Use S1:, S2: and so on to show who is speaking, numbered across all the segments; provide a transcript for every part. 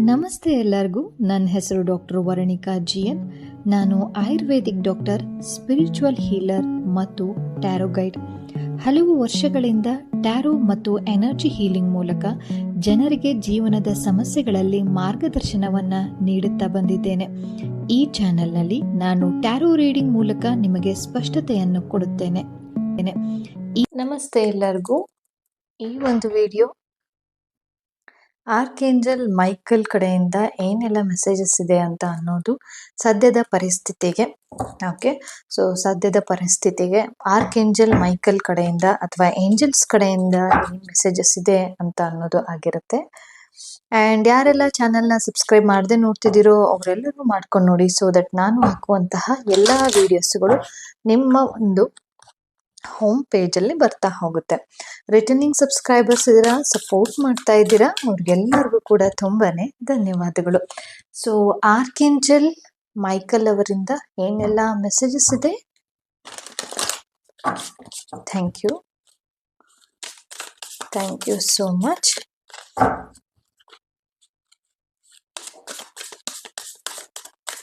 S1: ನಮಸ್ತೆ ಎಲ್ಲರಿಗೂ. ನನ್ನ ಹೆಸರು ಡಾಕ್ಟರ್ ವರಣಿಕಾ ಜಿಎನ್. ನಾನು ಆಯುರ್ವೇದಿಕ್ ಡಾಕ್ಟರ್, ಸ್ಪಿರಿಚುವಲ್ ಹೀಲರ್ ಮತ್ತು ಟ್ಯಾರೋ ಗೈಡ್. ಹಲವು ವರ್ಷಗಳಿಂದ ಟ್ಯಾರೋ ಮತ್ತು ಎನರ್ಜಿ ಹೀಲಿಂಗ್ ಮೂಲಕ ಜನರಿಗೆ ಜೀವನದ ಸಮಸ್ಯೆಗಳಲ್ಲಿ ಮಾರ್ಗದರ್ಶನವನ್ನು ನೀಡುತ್ತಾ ಬಂದಿದ್ದೇನೆ. ಈ ಚಾನೆಲ್ನಲ್ಲಿ ನಾನು ಟ್ಯಾರೋ ರೀಡಿಂಗ್ ಮೂಲಕ ನಿಮಗೆ ಸ್ಪಷ್ಟತೆಯನ್ನು ಕೊಡುತ್ತೇನೆ. ನಮಸ್ತೆ ಎಲ್ಲರಿಗೂ. ಈ ಒಂದು ವಿಡಿಯೋ ಆರ್ಕೇಂಜಲ್ ಮೈಕಲ್ ಕಡೆಯಿಂದ ಏನೆಲ್ಲ ಮೆಸೇಜಸ್ ಇದೆ ಅಂತ ಅನ್ನೋದು ಸದ್ಯದ ಪರಿಸ್ಥಿತಿಗೆ ಸದ್ಯದ ಪರಿಸ್ಥಿತಿಗೆ ಆರ್ಕೇಂಜಲ್ ಮೈಕಲ್ ಕಡೆಯಿಂದ ಅಥವಾ ಏಂಜಲ್ಸ್ ಕಡೆಯಿಂದ ಏನು ಮೆಸೇಜಸ್ ಇದೆ ಅಂತ ಅನ್ನೋದು ಆಗಿರುತ್ತೆ. ಆ್ಯಂಡ್ ಯಾರೆಲ್ಲ ಚಾನಲ್ನ ಸಬ್ಸ್ಕ್ರೈಬ್ ಮಾಡದೆ ನೋಡ್ತಿದ್ದೀರೋ ಅವರೆಲ್ಲರೂ ಮಾಡ್ಕೊಂಡು ನೋಡಿ, ಸೊ ದಟ್ ನಾನು ಹಾಕುವಂತಹ ಎಲ್ಲ ವಿಡಿಯೋಸ್ಗಳು ನಿಮ್ಮ ಒಂದು ಹೋಮ್ ಪೇಜಲ್ಲಿ ಬರ್ತಾ ಹೋಗುತ್ತೆ. ರಿಟರ್ನಿಂಗ್ ಸಬ್ಸ್ಕ್ರೈಬರ್ಸ್ ಇದ್ದೀರಾ, ಸಪೋರ್ಟ್ ಮಾಡ್ತಾ ಇದ್ದೀರಾ, ಅವ್ರಿಗೆಲ್ಲರಿಗೂ ಕೂಡ ತುಂಬಾನೇ ಧನ್ಯವಾದಗಳು. ಸೊ ಆರ್ಕೇಂಜಲ್ ಮೈಕಲ್ ಅವರಿಂದ ಏನೆಲ್ಲ ಮೆಸೇಜಸ್ ಇದೆ? Thank you so much.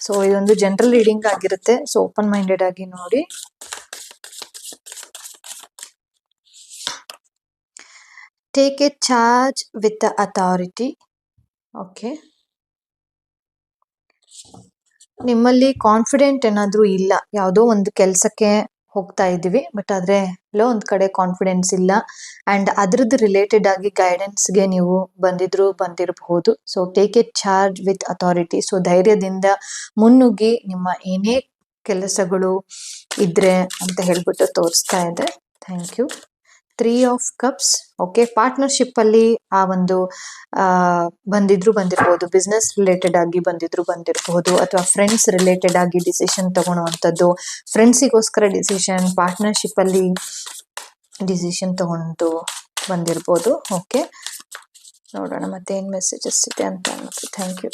S1: So ಇದೊಂದು ಜನರಲ್ ರೀಡಿಂಗ್ ಆಗಿರುತ್ತೆ, ಸೊ ಓಪನ್ ಮೈಂಡೆಡ್ ಆಗಿ ನೋಡಿ. Take a charge with the authority. Okay, ನಿಮ್ಮಲ್ಲಿ ಕಾನ್ಫಿಡೆಂಟ್ ಏನಾದರೂ ಇಲ್ಲ, ಯಾವುದೋ ಒಂದು ಕೆಲಸಕ್ಕೆ ಹೋಗ್ತಾ ಇದ್ದೀವಿ ಬಟ್ ಆದರೆ ಎಲ್ಲೋ ಒಂದು ಕಡೆ ಕಾನ್ಫಿಡೆನ್ಸ್ ಇಲ್ಲ, ಆ್ಯಂಡ್ ಅದ್ರದ್ದು ರಿಲೇಟೆಡ್ ಆಗಿ ಗೈಡೆನ್ಸ್ಗೆ ನೀವು ಬಂದಿರಬಹುದು. So take A charge with authority. So ಧೈರ್ಯದಿಂದ ಮುನ್ನುಗ್ಗಿ ನಿಮ್ಮ ಏನೇ ಕೆಲಸಗಳು ಇದ್ರೆ ಅಂತ ಹೇಳ್ಬಿಟ್ಟು ತೋರಿಸ್ತಾ ಇದೆ. Thank you. 3 of Cups. Okay, partnership ಅಲ್ಲಿ ಆ ಒಂದು ಬಂದಿರ್ಬೋದು, ಬಿಸ್ನೆಸ್ ರಿಲೇಟೆಡ್ ಆಗಿ ಬಂದಿರಬಹುದು, ಅಥವಾ ಫ್ರೆಂಡ್ಸ್ ರಿಲೇಟೆಡ್ ಆಗಿ ಡಿಸಿಷನ್ ತಗೊಳ್ಳುವಂಥದ್ದು, ಫ್ರೆಂಡ್ಸಿಗೋಸ್ಕರ ಡಿಸಿಷನ್, ಪಾರ್ಟ್ನರ್ಶಿಪ್ ಅಲ್ಲಿ ಡಿಸಿಷನ್ ತಗೊಂಡು ಬಂದಿರ್ಬೋದು. ಓಕೆ, ನೋಡೋಣ ಮತ್ತೆ ಏನ್ ಮೆಸೇಜಸ್ ಇದೆ ಅಂತ ಅನ್ನೋದು. Thank you.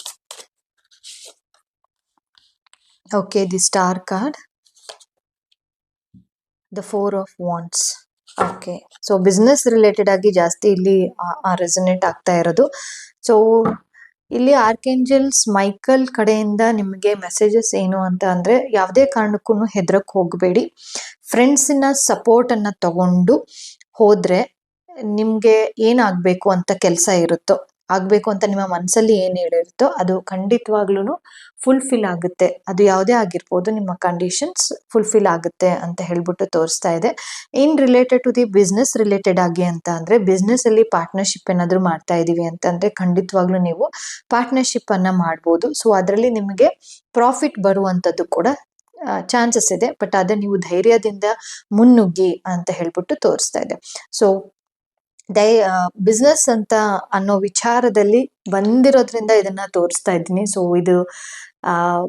S1: Okay, the star card, the 4 of Wands. Okay, so business related ಆಗಿ ಜಾಸ್ತಿ ಇಲ್ಲಿ ರೆಸನೇಟ್ ಆಗ್ತಾ ಇರೋದು. ಸೊ ಇಲ್ಲಿ ಆರ್ಕೇಂಜಲ್ಸ್ ಮೈಕಲ್ ಕಡೆಯಿಂದ ನಿಮಗೆ ಮೆಸೇಜಸ್ ಏನು ಅಂತ ಅಂದ್ರೆ, ಯಾವುದೇ ಕಾರಣಕ್ಕೂ ಹೆದರಕ್ ಹೋಗಬೇಡಿ. ಫ್ರೆಂಡ್ಸಿನ ಸಪೋರ್ಟ್ ಅನ್ನ ತಗೊಂಡು ಹೋದ್ರೆ ನಿಮ್ಗೆ ಏನಾಗಬೇಕು ಅಂತ ಕೆಲಸ ಇರುತ್ತೋ, ಆಗ್ಬೇಕು ಅಂತ ನಿಮ್ಮ ಮನಸ್ಸಲ್ಲಿ ಏನು ಹೇಳಿರುತ್ತೋ ಅದು ಖಂಡಿತವಾಗ್ಲೂ ಫುಲ್ಫಿಲ್ ಆಗುತ್ತೆ. ಅದು ಯಾವುದೇ ಆಗಿರ್ಬೋದು, ನಿಮ್ಮ ಕಂಡೀಷನ್ಸ್ ಫುಲ್ಫಿಲ್ ಆಗುತ್ತೆ ಅಂತ ಹೇಳ್ಬಿಟ್ಟು ತೋರಿಸ್ತಾ ಇದೆ. In related to the business related ಆಗಿ ಅಂತ ಅಂದ್ರೆ, ಬಿಸ್ನೆಸ್ ಅಲ್ಲಿ ಪಾರ್ಟ್ನರ್ಶಿಪ್ ಏನಾದ್ರು ಮಾಡ್ತಾ ಇದೀವಿ ಅಂತಂದ್ರೆ ಖಂಡಿತವಾಗ್ಲೂ ನೀವು ಪಾರ್ಟ್ನರ್ಶಿಪ್ ಅನ್ನ ಮಾಡ್ಬೋದು. ಸೊ ಅದರಲ್ಲಿ ನಿಮಗೆ ಪ್ರಾಫಿಟ್ ಬರುವಂತದ್ದು ಕೂಡ ಚಾನ್ಸಸ್ ಇದೆ, ಬಟ್ ಅದೇ ನೀವು ಧೈರ್ಯದಿಂದ ಮುನ್ನುಗ್ಗಿ ಅಂತ ಹೇಳ್ಬಿಟ್ಟು ತೋರಿಸ್ತಾ ಇದೆ. ಸೊ ಬಿಸ್ನೆಸ್ ಅಂತ ಅನ್ನೋ ವಿಚಾರದಲ್ಲಿ ಬಂದಿರೋದ್ರಿಂದ ಇದನ್ನ ತೋರಿಸ್ತಾ ಇದ್ದೀನಿ. ಸೊ ಇದು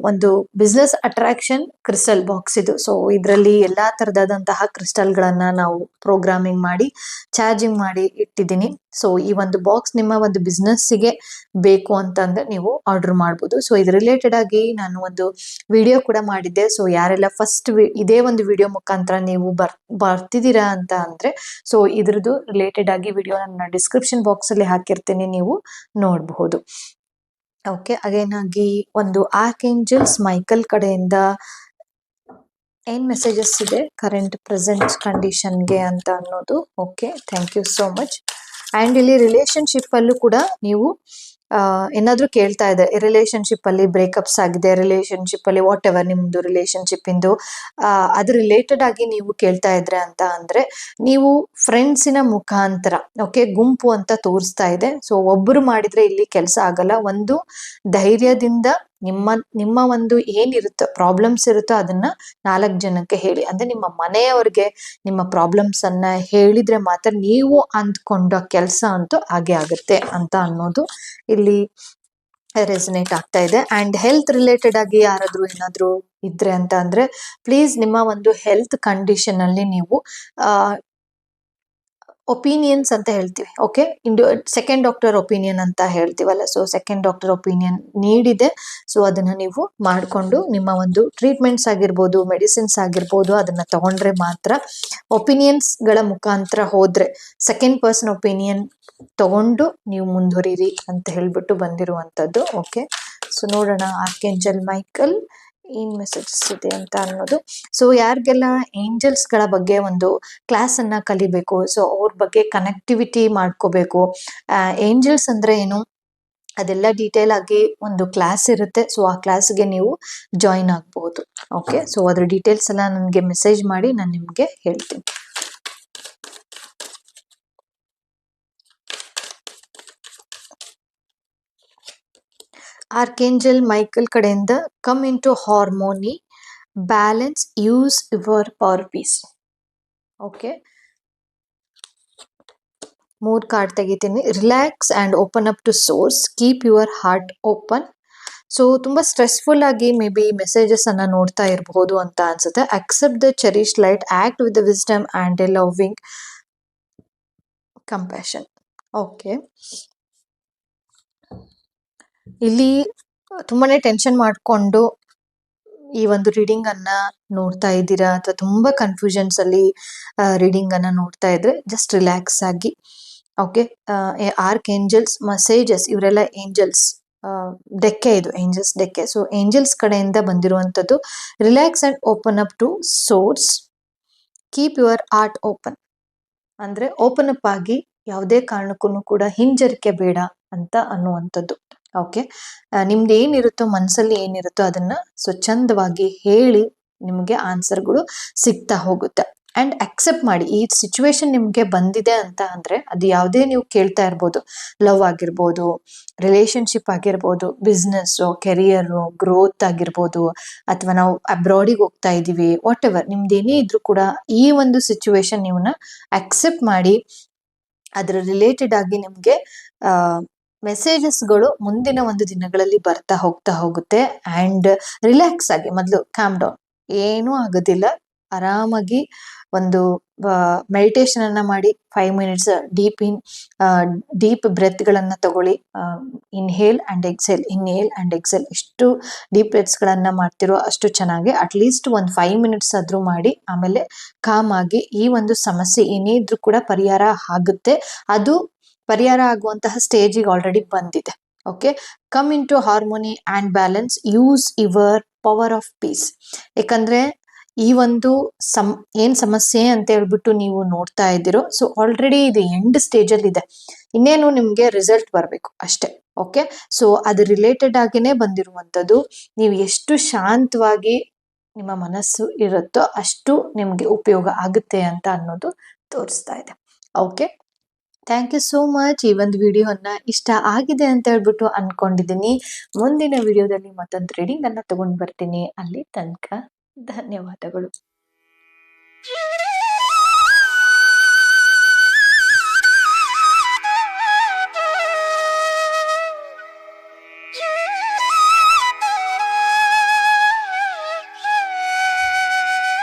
S1: ಒಂದು ಬಿಸ್ನೆಸ್ ಅಟ್ರಾಕ್ಷನ್ ಕ್ರಿಸ್ಟಲ್ ಬಾಕ್ಸ್ ಇದು. ಸೊ ಇದರಲ್ಲಿ ಎಲ್ಲಾ ತರದಾದಂತಹ ಕ್ರಿಸ್ಟಲ್ಗಳನ್ನ ನಾವು ಪ್ರೋಗ್ರಾಮಿಂಗ್ ಮಾಡಿ ಚಾರ್ಜಿಂಗ್ ಮಾಡಿ ಇಟ್ಟಿದ್ದೀನಿ. ಸೊ ಈ ಒಂದು ಬಾಕ್ಸ್ ನಿಮ್ಮ ಒಂದು ಬಿಸ್ನೆಸ್ಸಿಗೆ ಬೇಕು ಅಂತಂದ್ರೆ ನೀವು ಆರ್ಡರ್ ಮಾಡ್ಬೋದು. ಸೊ ಇದು ರಿಲೇಟೆಡ್ ಆಗಿ ನಾನು ಒಂದು ವಿಡಿಯೋ ಕೂಡ ಮಾಡಿದ್ದೆ. ಸೊ ಯಾರೆಲ್ಲ ಫಸ್ಟ್ ಇದೇ ಒಂದು ವಿಡಿಯೋ ಮುಖಾಂತರ ನೀವು ಬರ್ತಿದ್ದೀರಾ ಅಂತ ಅಂದ್ರೆ, ಸೊ ಇದ್ರದ್ದು ರಿಲೇಟೆಡ್ ಆಗಿ ವಿಡಿಯೋ ನನ್ನ ಡಿಸ್ಕ್ರಿಪ್ಷನ್ ಬಾಕ್ಸ್ ಅಲ್ಲಿ ಹಾಕಿರ್ತೀನಿ, ನೀವು ನೋಡಬಹುದು. ಓಕೆ, ಅಗೇನ್ ಆಗಿ ಒಂದು ಆರ್ಕೇಂಜಲ್ಸ್ ಮೈಕಲ್ ಕಡೆಯಿಂದ ಏನ್ ಮೆಸೇಜಸ್ ಇದೆ ಕರೆಂಟ್ ಪ್ರೆಸೆಂಟ್ ಕಂಡೀಷನ್ಗೆ ಅಂತ ಅನ್ನೋದು. Okay, thank you so much. And ಇಲ್ಲಿ ರಿಲೇಶನ್ಶಿಪ್ ಅಲ್ಲೂ ಕೂಡ ನೀವು ಏನಾದ್ರೂ ಕೇಳ್ತಾ ಇದೆ, ರಿಲೇಶನ್ಶಿಪ್ ಅಲ್ಲಿ ಬ್ರೇಕಪ್ಸ್ ಆಗಿದೆ, ರಿಲೇಶನ್ಶಿಪ್ ಅಲ್ಲಿ ವಾಟ್ ಎವರ್ ನಿಮ್ದು ರಿಲೇಶನ್ಶಿಪ್ ಇಂದು ಅದ್ರ ರಿಲೇಟೆಡ್ ಆಗಿ ನೀವು ಕೇಳ್ತಾ ಇದ್ರೆ ಅಂತ ಅಂದ್ರೆ, ನೀವು ಫ್ರೆಂಡ್ಸಿನ ಮುಖಾಂತರ, ಓಕೆ, ಗುಂಪು ಅಂತ ತೋರಿಸ್ತಾ ಇದೆ. ಸೊ ಒಬ್ಬರು ಮಾಡಿದ್ರೆ ಇಲ್ಲಿ ಕೆಲಸ ಆಗಲ್ಲ. ಒಂದು ಧೈರ್ಯದಿಂದ ನಿಮ್ಮ ಒಂದು ಏನಿರುತ್ತೋ ಪ್ರಾಬ್ಲಮ್ಸ್ ಇರುತ್ತೋ ಅದನ್ನ 4 ಜನಕ್ಕೆ ಹೇಳಿ, ಅಂದ್ರೆ ನಿಮ್ಮ ಮನೆಯವರಿಗೆ ನಿಮ್ಮ ಪ್ರಾಬ್ಲಮ್ಸ್ ಅನ್ನ ಹೇಳಿದ್ರೆ ಮಾತ್ರ ನೀವು ಅಂದ್ಕೊಂಡ ಕೆಲಸ ಅಂತೂ ಹಾಗೆ ಆಗುತ್ತೆ ಅಂತ ಅನ್ನೋದು ಇಲ್ಲಿ ರೆಸನೇಟ್ ಆಗ್ತಾ ಇದೆ. ಅಂಡ್ ಹೆಲ್ತ್ ರಿಲೇಟೆಡ್ ಆಗಿ ಯಾರಾದ್ರೂ ಏನಾದ್ರು ಇದ್ರೆ ಅಂತ ಅಂದ್ರೆ, ಪ್ಲೀಸ್ ನಿಮ್ಮ ಒಂದು ಹೆಲ್ತ್ ಕಂಡೀಷನ್ ಅಲ್ಲಿ ನೀವು ಒಪಿನಿಯನ್ಸ್ ಅಂತ ಹೇಳ್ತೀವಿ. ಓಕೆ, ಸೆಕೆಂಡ್ ಡಾಕ್ಟರ್ ಒಪಿನಿಯನ್ ಅಂತ ಹೇಳ್ತೀವಲ್ಲ, ಸೊ ಸೆಕೆಂಡ್ ಡಾಕ್ಟರ್ ಒಪಿನಿಯನ್ ನೀಡಿದೆ. ಸೊ ಅದನ್ನ ನೀವು ಮಾಡಿಕೊಂಡು ನಿಮ್ಮ ಒಂದು ಟ್ರೀಟ್ಮೆಂಟ್ಸ್ ಆಗಿರ್ಬೋದು, ಮೆಡಿಸಿನ್ಸ್ ಆಗಿರ್ಬೋದು, ಅದನ್ನ ತಗೊಂಡ್ರೆ ಮಾತ್ರ. ಒಪಿನಿಯನ್ಸ್ ಗಳ ಮುಖಾಂತರ ಹೋದ್ರೆ, ಸೆಕೆಂಡ್ ಪರ್ಸನ್ ಒಪಿನಿಯನ್ ತಗೊಂಡು ನೀವು ಮುಂದುವರಿರಿ ಅಂತ ಹೇಳ್ಬಿಟ್ಟು ಬಂದಿರುವಂತದ್ದು. ಓಕೆ, ಸೊ ನೋಡೋಣ ಆರ್ಕೇಂಜಲ್ ಮೈಕಲ್ ಏನ್ ಮೆಸೇಜಸ್ ಇದೆ ಅಂತ ಅನ್ನೋದು. ಸೊ ಯಾರಿಗೆಲ್ಲ ಏಂಜಲ್ಸ್ ಗಳ ಬಗ್ಗೆ ಒಂದು ಕ್ಲಾಸ್ ಅನ್ನ ಕಲಿಬೇಕು, ಸೊ ಅವ್ರ ಬಗ್ಗೆ ಕನೆಕ್ಟಿವಿಟಿ ಮಾಡ್ಕೋಬೇಕು, ಏಂಜಲ್ಸ್ ಅಂದ್ರೆ ಏನು ಅದೆಲ್ಲ ಡೀಟೇಲ್ ಆಗಿ ಒಂದು ಕ್ಲಾಸ್ ಇರುತ್ತೆ. ಸೊ ಆ ಕ್ಲಾಸ್ಗೆ ನೀವು ಜಾಯಿನ್ ಆಗ್ಬಹುದು. ಓಕೆ, ಸೊ ಅದ್ರ ಡೀಟೇಲ್ಸ್ ಎಲ್ಲ ನನಗೆ ಮೆಸೇಜ್ ಮಾಡಿ, ನಾನು ನಿಮ್ಗೆ ಹೇಳ್ತೀನಿ. ಆರ್ಕೇಂಜಲ್ ಮೈಕಲ್ ಕಡೆಯಿಂದ come in to harmony, balance, use your power peace. Okay, 3 card ತೆಗಿತೀನಿ. Relax and open up to source, keep your heart open. So ತುಂಬಾ ಸ್ಟ್ರೆಸ್ಫುಲ್ ಆಗಿ ಮೇ ಬಿ ಮೆಸೇಜಸ್ ಅನ್ನ ನೋಡ್ತಾ ಇರಬಹುದು ಅಂತ ಅನ್ಸುತ್ತೆ. Accept the cherish light, act with the wisdom and a loving compassion. Okay, ಇಲ್ಲಿ ತುಂಬಾನೇ ಟೆನ್ಷನ್ ಮಾಡ್ಕೊಂಡು ಈ ಒಂದು ರೀಡಿಂಗ್ ಅನ್ನ ನೋಡ್ತಾ ಇದ್ದೀರಾ, ಅಥವಾ ತುಂಬಾ ಕನ್ಫ್ಯೂಷನ್ಸ್ ಅಲ್ಲಿ ರೀಡಿಂಗ್ ಅನ್ನ ನೋಡ್ತಾ ಇದ್ರೆ ಜಸ್ಟ್ ರಿಲ್ಯಾಕ್ಸ್ ಆಗಿ. ಓಕೆ, ಆರ್ಕ್ ಏಂಜಲ್ಸ್ ಮೆಸೇಜಸ್, ಇವರೆಲ್ಲ ಏಂಜಲ್ಸ್ ಡೆಕ್ಕೆ, ಇದು ಏಂಜಲ್ಸ್ ಡೆಕ್ಕೆ. ಸೊ ಏಂಜಲ್ಸ್ ಕಡೆಯಿಂದ ಬಂದಿರುವಂತದ್ದು, relax and open up to source, keep your heart open. ಅಂದ್ರೆ ಓಪನ್ ಅಪ್ ಆಗಿ, ಯಾವುದೇ ಕಾರಣಕ್ಕೂ ಕೂಡ ಹಿಂಜರಿಕೆ ಬೇಡ ಅಂತ ಅನ್ನುವಂಥದ್ದು. ಓಕೆ, ನಿಮ್ದು ಏನಿರುತ್ತೋ ಮನಸ್ಸಲ್ಲಿ ಏನಿರುತ್ತೋ ಅದನ್ನ ಸ್ವಚ್ಛಂದವಾಗಿ ಹೇಳಿ, ನಿಮ್ಗೆ ಆನ್ಸರ್ಗಳು ಸಿಗ್ತಾ ಹೋಗುತ್ತೆ. ಅಂಡ್ ಅಕ್ಸೆಪ್ಟ್ ಮಾಡಿ, ಈ ಸಿಚುವೇಶನ್ ನಿಮ್ಗೆ ಬಂದಿದೆ ಅಂತ ಅಂದ್ರೆ ಅದು ಯಾವುದೇ ನೀವು ಕೇಳ್ತಾ ಇರ್ಬೋದು, ಲವ್ ಆಗಿರ್ಬೋದು, ರಿಲೇಶನ್ಶಿಪ್ ಆಗಿರ್ಬೋದು, ಬಿಸ್ನೆಸ್, ಕೆರಿಯರ್ ಗ್ರೋತ್ ಆಗಿರ್ಬೋದು, ಅಥವಾ ನಾವು ಅಬ್ರಾಡಿಗೆ ಹೋಗ್ತಾ ಇದೀವಿ, ವಾಟ್ ಎವರ್ ನಿಮ್ದೇನೇ ಇದ್ರೂ ಕೂಡ ಈ ಒಂದು ಸಿಚುವೇಶನ್ ನೀವನ್ನ ಅಕ್ಸೆಪ್ಟ್ ಮಾಡಿ, ಅದರ ರಿಲೇಟೆಡ್ ಆಗಿ ನಿಮ್ಗೆ ಮೆಸೇಜಸ್ಗಳು ಮುಂದಿನ ಒಂದು ದಿನಗಳಲ್ಲಿ ಬರ್ತಾ ಹೋಗುತ್ತೆ. ಅಂಡ್ ರಿಲ್ಯಾಕ್ಸ್ ಆಗಿ, ಮೊದಲು ಕಾಮ್ ಡೌನ್, ಏನೂ ಆಗೋದಿಲ್ಲ, ಆರಾಮಾಗಿ ಒಂದು ಮೆಡಿಟೇಷನ್ ಅನ್ನ ಮಾಡಿ 5 ಮಿನಿಟ್ಸ್ ಡೀಪ್ ಬ್ರೆತ್ ಗಳನ್ನ ತಗೊಳ್ಳಿ. Inhale and exhale, inhale and exhale, ಎಷ್ಟು ಡೀಪ್ ಬ್ರೆತ್ಸ್ ಗಳನ್ನ ಮಾಡ್ತಿರೋ ಅಷ್ಟು ಚೆನ್ನಾಗಿ, ಅಟ್ಲೀಸ್ಟ್ ಒಂದು 5 ಮಿನಿಟ್ಸ್ ಆದ್ರೂ ಮಾಡಿ. ಆಮೇಲೆ ಕಾಮ್ ಆಗಿ, ಈ ಒಂದು ಸಮಸ್ಯೆ ಏನೇ ಇದ್ರೂ ಕೂಡ ಪರಿಹಾರ ಆಗುತ್ತೆ. ಅದು ಪರಿಹಾರ ಆಗುವಂತಹ ಸ್ಟೇಜಿಗೆ ಆಲ್ರೆಡಿ ಬಂದಿದೆ. Okay, come in to harmony and balance, use your power of peace. ಯಾಕಂದ್ರೆ ಈ ಒಂದು ಏನ್ ಸಮಸ್ಯೆ ಅಂತ ಹೇಳ್ಬಿಟ್ಟು ನೀವು ನೋಡ್ತಾ ಇದ್ದೀರೋ, ಸೊ ಆಲ್ರೆಡಿ ಇದು ಎಂಡ್ ಸ್ಟೇಜ್ ಅಲ್ಲಿ ಇದೆ, ಇನ್ನೇನು ನಿಮ್ಗೆ ರಿಸಲ್ಟ್ ಬರಬೇಕು ಅಷ್ಟೇ. ಓಕೆ, ಸೊ ಅದು ರಿಲೇಟೆಡ್ ಆಗಿನೇ ಬಂದಿರುವಂತದ್ದು. ನೀವು ಎಷ್ಟು ಶಾಂತವಾಗಿ ನಿಮ್ಮ ಮನಸ್ಸು ಇರುತ್ತೋ ಅಷ್ಟು ನಿಮ್ಗೆ ಉಪಯೋಗ ಆಗುತ್ತೆ ಅಂತ ಅನ್ನೋದು ತೋರಿಸ್ತಾ ಇದೆ. Okay, thank you so much. ಈ ಒಂದು ವಿಡಿಯೋನ ಇಷ್ಟ ಆಗಿದೆ ಅಂತ ಹೇಳ್ಬಿಟ್ಟು ಅನ್ಕೊಂಡಿದ್ದೀನಿ. ಮುಂದಿನ ವಿಡಿಯೋದಲ್ಲಿ ಮತ್ತೊಂದು ರೀಡಿಂಗ್ ಅನ್ನ ತಗೊಂಡು ಬರ್ತೀನಿ. ಅಲ್ಲಿ ತನಕ ಧನ್ಯವಾದಗಳು.